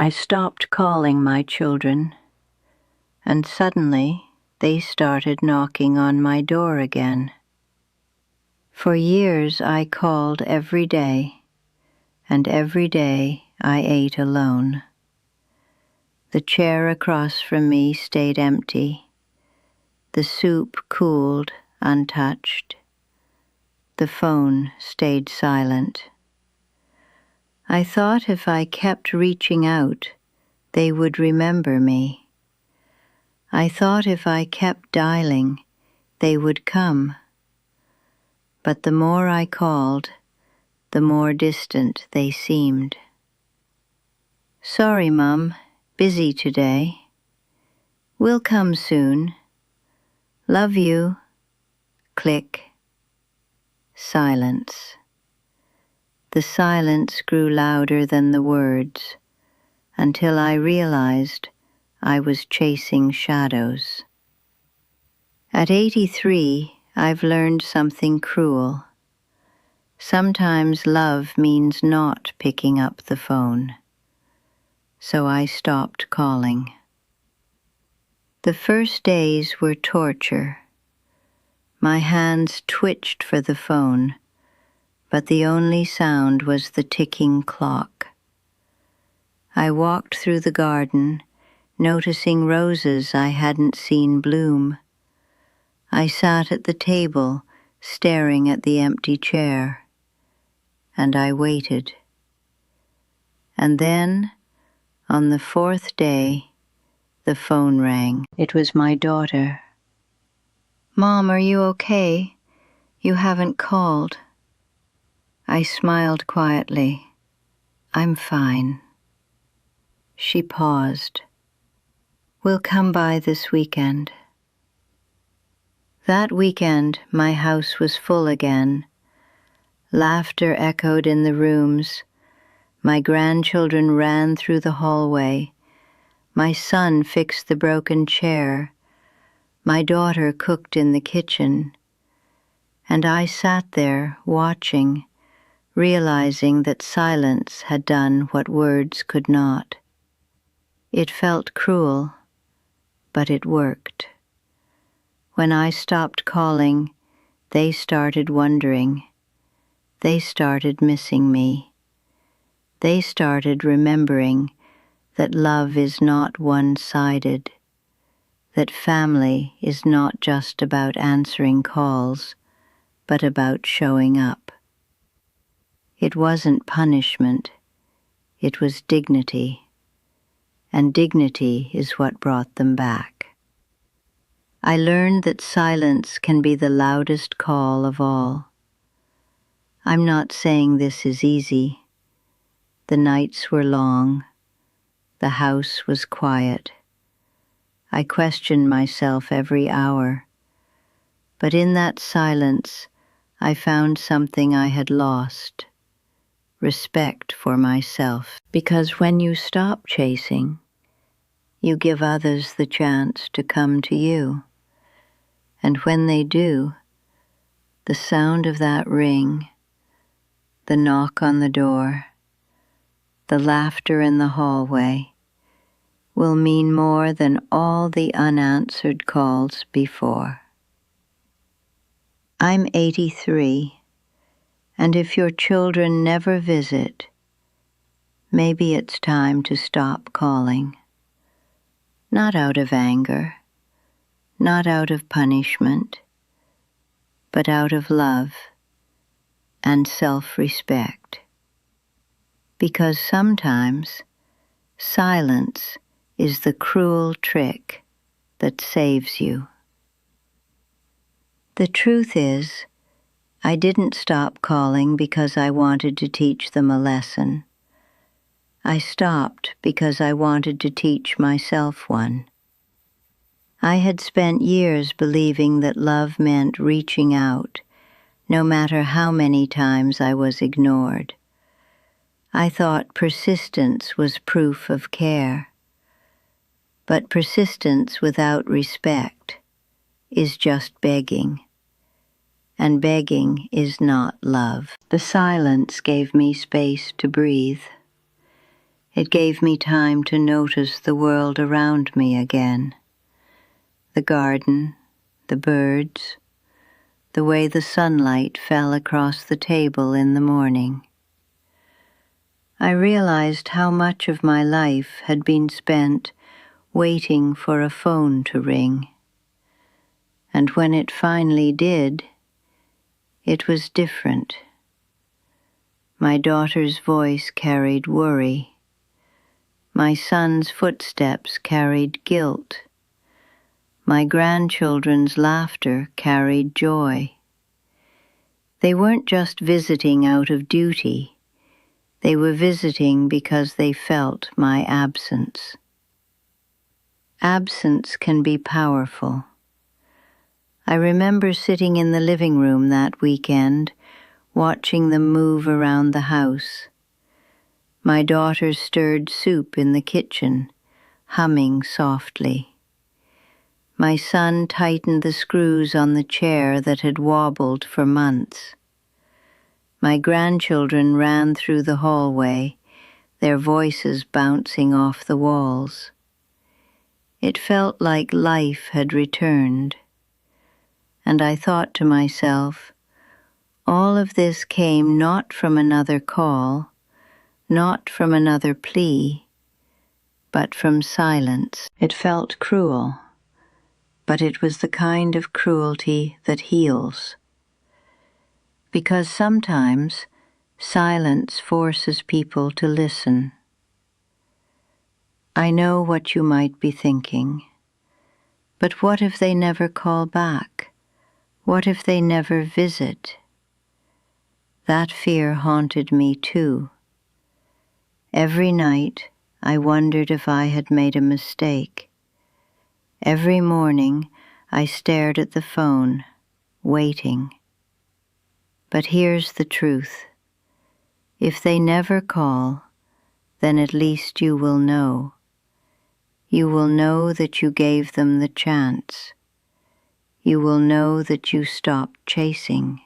I stopped calling my children, and suddenly they started knocking on my door again. For years I called every day, and every day I ate alone. The chair across from me stayed empty. The soup cooled, untouched. The phone stayed silent. I thought if I kept reaching out, they would remember me. I thought if I kept dialing, they would come. But the more I called, the more distant they seemed. Sorry, Mum, busy today. We'll come soon. Love you. Click. Silence. The silence grew louder than the words, until I realized I was chasing shadows. At 83, I've learned something cruel. Sometimes love means not picking up the phone. So I stopped calling. The first days were torture. My hands twitched for the phone, but the only sound was the ticking clock. I walked through the garden, noticing roses I hadn't seen bloom. I sat at the table, staring at the empty chair, and I waited. And then, on the fourth day, the phone rang. It was my daughter. "Mom, are you okay? You haven't called." I smiled quietly. "I'm fine." She paused. "We'll come by this weekend." That weekend, my house was full again. Laughter echoed in the rooms. My grandchildren ran through the hallway. My son fixed the broken chair. My daughter cooked in the kitchen. And I sat there, watching, realizing that silence had done what words could not. It felt cruel, but it worked. When I stopped calling, they started wondering. They started missing me. They started remembering that love is not one-sided, that family is not just about answering calls, but about showing up. It wasn't punishment, it was dignity, and dignity is what brought them back. I learned that silence can be the loudest call of all. I'm not saying this is easy. The nights were long. The house was quiet. I questioned myself every hour. But in that silence, I found something I had lost: respect for myself. Because when you stop chasing, you give others the chance to come to you. And when they do, the sound of that ring, the knock on the door, the laughter in the hallway, will mean more than all the unanswered calls before. I'm 83, and if your children never visit, maybe it's time to stop calling. Not out of anger, not out of punishment, but out of love and self-respect. Because sometimes silence is the cruel trick that saves you. The truth is, I didn't stop calling because I wanted to teach them a lesson. I stopped because I wanted to teach myself one. I had spent years believing that love meant reaching out, no matter how many times I was ignored. I thought persistence was proof of care. But persistence without respect is just begging, and begging is not love. The silence gave me space to breathe. It gave me time to notice the world around me again. The garden, the birds, the way the sunlight fell across the table in the morning. I realized how much of my life had been spent waiting for a phone to ring. And when it finally did, it was different. My daughter's voice carried worry. My son's footsteps carried guilt. My grandchildren's laughter carried joy. They weren't just visiting out of duty. They were visiting because they felt my absence. Absence can be powerful. I remember sitting in the living room that weekend, watching them move around the house. My daughter stirred soup in the kitchen, humming softly. My son tightened the screws on the chair that had wobbled for months. My grandchildren ran through the hallway, their voices bouncing off the walls. It felt like life had returned. And I thought to myself, all of this came not from another call, not from another plea, but from silence. It felt cruel, but it was the kind of cruelty that heals. Because sometimes silence forces people to listen. I know what you might be thinking, but what if they never call back? What if they never visit? That fear haunted me too. Every night I wondered if I had made a mistake. Every morning I stared at the phone, waiting. But here's the truth. If they never call, then at least you will know. You will know that you gave them the chance. You will know that you stopped chasing.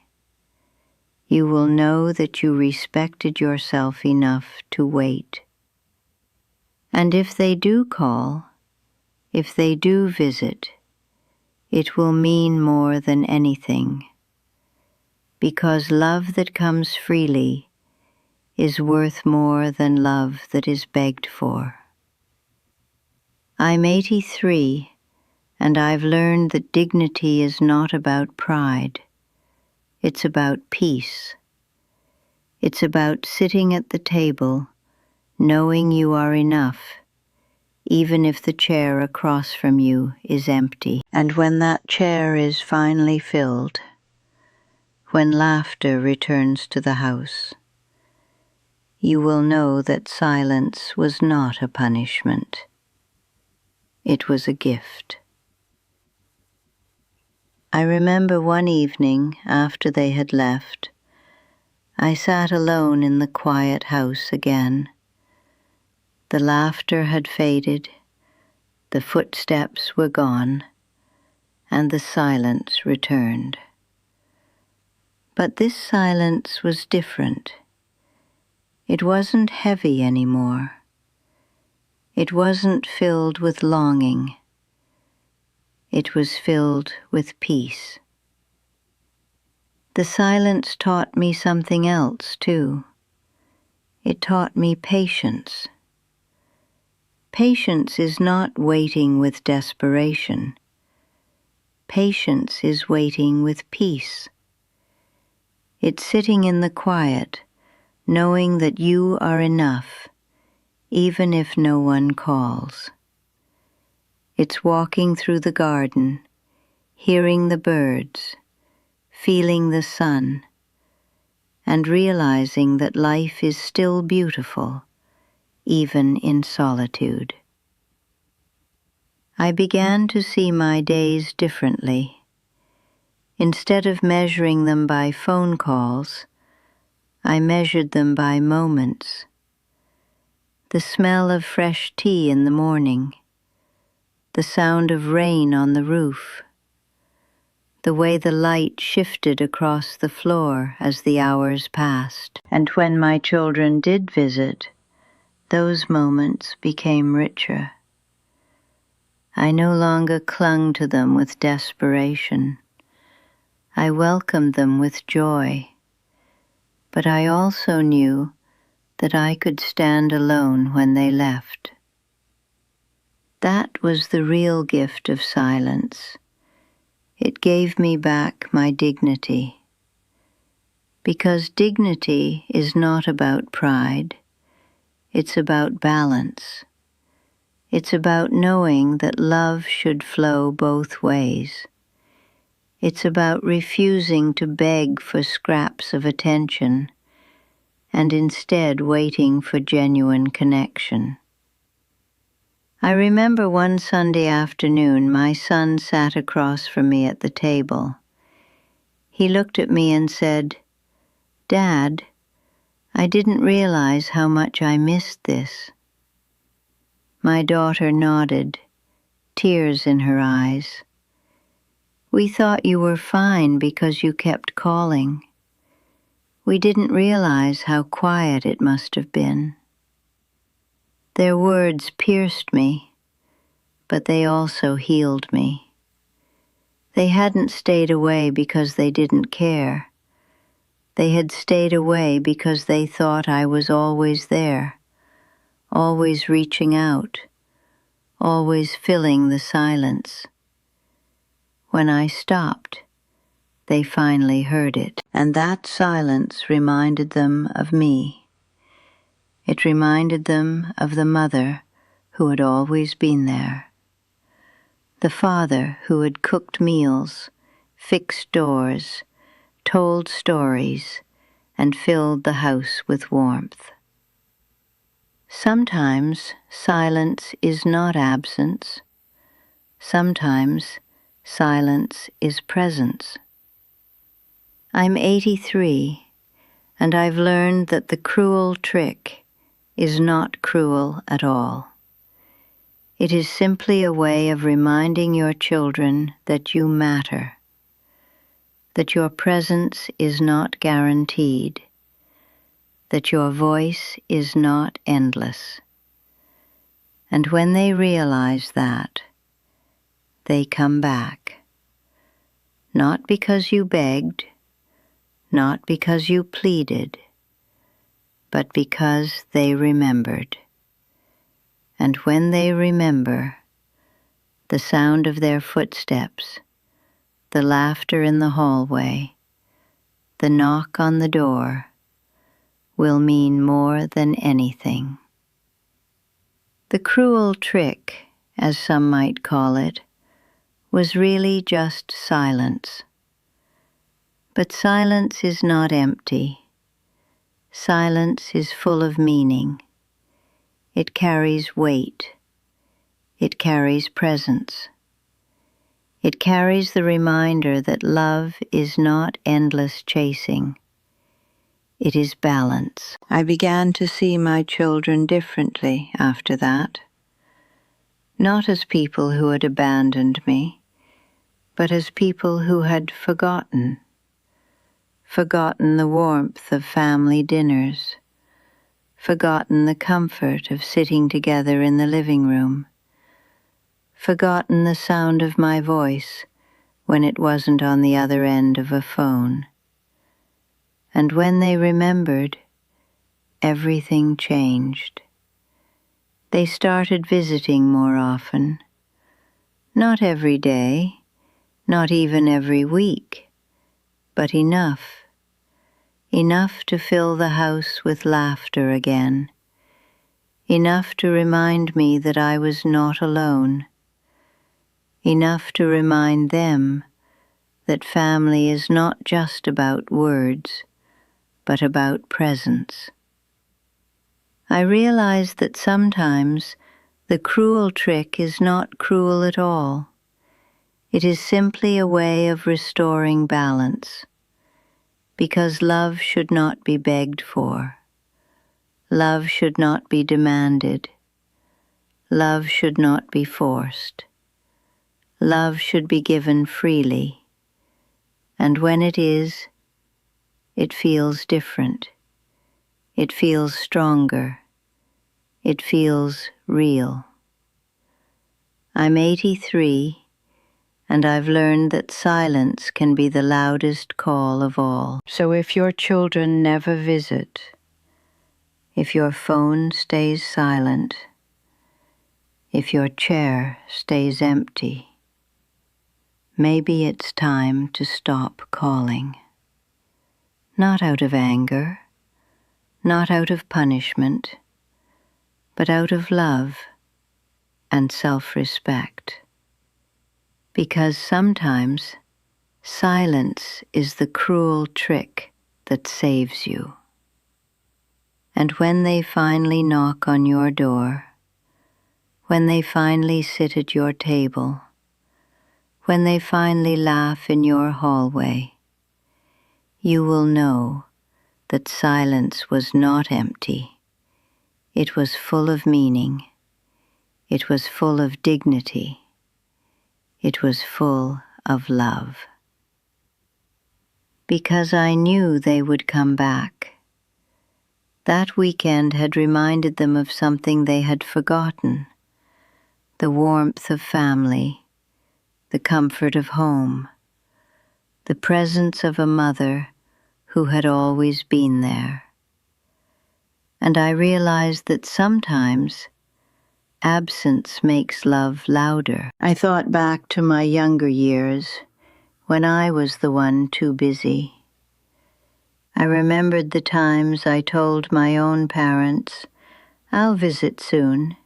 You will know that you respected yourself enough to wait. And if they do call, if they do visit, it will mean more than anything. Because love that comes freely is worth more than love that is begged for. I'm 83, and I've learned that dignity is not about pride. It's about peace. It's about sitting at the table, knowing you are enough, even if the chair across from you is empty. And when that chair is finally filled, when laughter returns to the house, you will know that silence was not a punishment. It was a gift. I remember one evening after they had left, I sat alone in the quiet house again. The laughter had faded, the footsteps were gone, and the silence returned. But this silence was different. It wasn't heavy anymore. It wasn't filled with longing. It was filled with peace. The silence taught me something else, too. It taught me patience. Patience is not waiting with desperation. Patience is waiting with peace. It's sitting in the quiet, knowing that you are enough, even if no one calls. It's walking through the garden, hearing the birds, feeling the sun, and realizing that life is still beautiful, even in solitude. I began to see my days differently. Instead of measuring them by phone calls, I measured them by moments. The smell of fresh tea in the morning, the sound of rain on the roof, the way the light shifted across the floor as the hours passed. And when my children did visit, Those moments became richer. I no longer clung to them with desperation. I welcomed them with joy, but I also knew that I could stand alone when they left. That was the real gift of silence. It gave me back my dignity. Because dignity is not about pride, it's about balance. It's about knowing that love should flow both ways. It's about refusing to beg for scraps of attention and instead waiting for genuine connection. I remember one Sunday afternoon, my son sat across from me at the table. He looked at me and said, "Dad, I didn't realize how much I missed this." My daughter nodded, tears in her eyes. "We thought you were fine because you kept calling. We didn't realize how quiet it must have been." Their words pierced me, but they also healed me. They hadn't stayed away because they didn't care. They had stayed away because they thought I was always there, always reaching out, always filling the silence. When I stopped, they finally heard it, and that silence reminded them of me. It reminded them of the mother who had always been there, the father who had cooked meals, fixed doors, told stories, and filled the house with warmth. Sometimes silence is not absence. Sometimes silence is presence. I'm 83, and I've learned that the cruel trick is not cruel at all. It is simply a way of reminding your children that you matter, that your presence is not guaranteed, that your voice is not endless. And when they realize that, they come back. Not because you begged, not because you pleaded, but because they remembered. And when they remember, the sound of their footsteps, the laughter in the hallway, the knock on the door, will mean more than anything. The cruel trick, as some might call it, was really just silence. But silence is not empty. Silence is full of meaning. It carries weight. It carries presence. It carries the reminder that love is not endless chasing. It is balance. I began to see my children differently after that. Not as people who had abandoned me, but as people who had forgotten the warmth of family dinners, forgotten the comfort of sitting together in the living room, forgotten the sound of my voice when it wasn't on the other end of a phone. And when they remembered, everything changed. They started visiting more often. Not every day, not even every week, but enough to fill the house with laughter again, enough to remind me that I was not alone, enough to remind them that family is not just about words, but about presence. I realized that sometimes the cruel trick is not cruel at all. It is simply a way of restoring balance, because love should not be begged for. Love should not be demanded. Love should not be forced. Love should be given freely. And when it is, it feels different. It feels stronger. It feels real. I'm 83, and I've learned that silence can be the loudest call of all. So if your children never visit, if your phone stays silent, if your chair stays empty, maybe it's time to stop calling. Not out of anger, not out of punishment, but out of love and self-respect. Because sometimes silence is the cruel trick that saves you. And when they finally knock on your door, when they finally sit at your table, when they finally laugh in your hallway, you will know that silence was not empty. It was full of meaning. It was full of dignity. It was full of love. Because I knew they would come back. That weekend had reminded them of something they had forgotten, the warmth of family, the comfort of home, the presence of a mother who had always been there. And I realized that sometimes absence makes love louder. I thought back to my younger years when I was the one too busy. I remembered the times I told my own parents, "I'll visit soon,"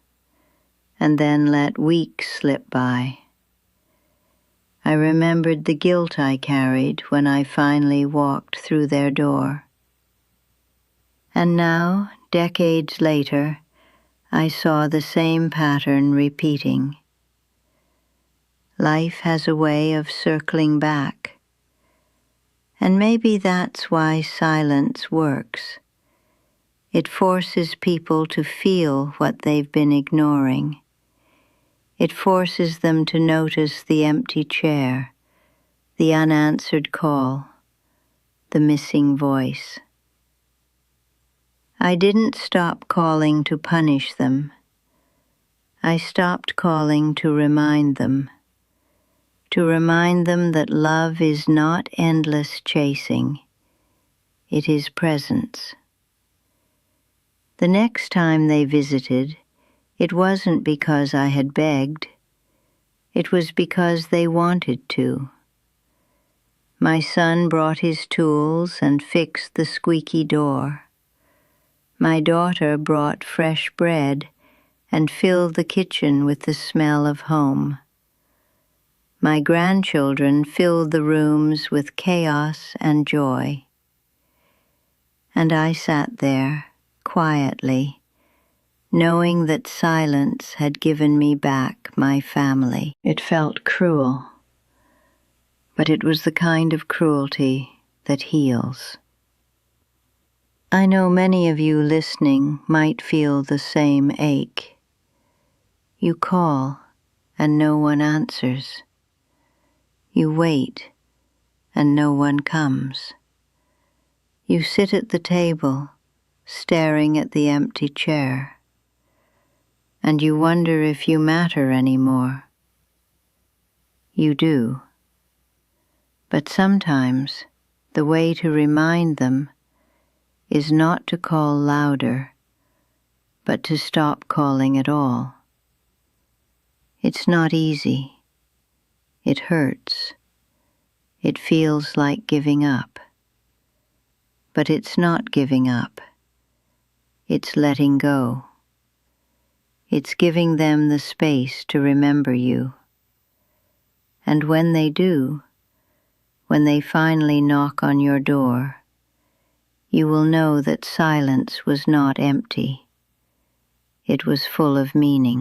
and then let weeks slip by. I remembered the guilt I carried when I finally walked through their door. And now, decades later, I saw the same pattern repeating. Life has a way of circling back. And maybe that's why silence works. It forces people to feel what they've been ignoring. It forces them to notice the empty chair, the unanswered call, the missing voice. I didn't stop calling to punish them. I stopped calling to remind them that love is not endless chasing. It is presence. The next time they visited, it wasn't because I had begged. It was because they wanted to. My son brought his tools and fixed the squeaky door. My daughter brought fresh bread and filled the kitchen with the smell of home. My grandchildren filled the rooms with chaos and joy. And I sat there, quietly, knowing that silence had given me back my family. It felt cruel, but it was the kind of cruelty that heals. I know many of you listening might feel the same ache. You call, and no one answers. You wait, and no one comes. You sit at the table, staring at the empty chair, and you wonder if you matter anymore. You do. But sometimes the way to remind them is not to call louder, but to stop calling at all. It's not easy. It hurts. It feels like giving up. But it's not giving up. It's letting go. It's giving them the space to remember you. And when they do, when they finally knock on your door, you will know that silence was not empty. It was full of meaning.